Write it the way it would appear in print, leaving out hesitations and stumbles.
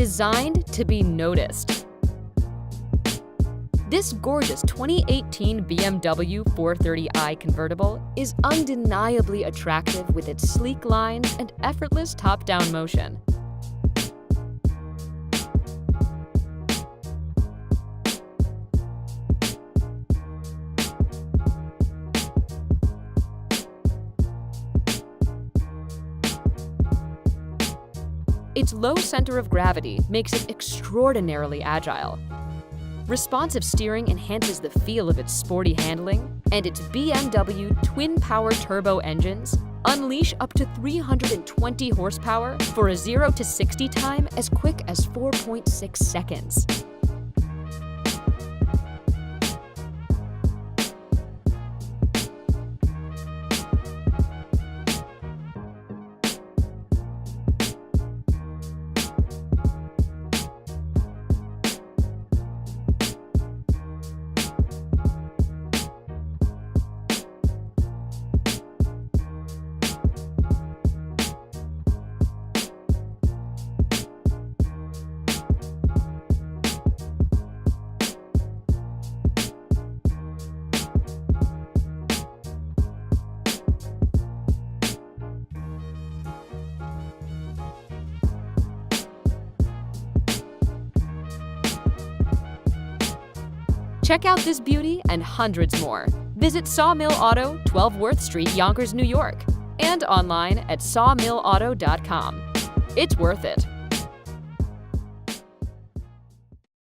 designed to be noticed. This gorgeous 2018 BMW 430i convertible is undeniably attractive with its sleek lines and effortless top-down motion. Its low center of gravity makes it extraordinarily agile. Responsive steering enhances the feel of its sporty handling, and its BMW TwinPower Turbo engines unleash up to 320 horsepower for a 0 to 60 time as quick as 4.6 seconds. Check out this beauty and hundreds more. Visit Sawmill Auto, 12 Worth Street, Yonkers, New York, and online at sawmillauto.com. It's worth it.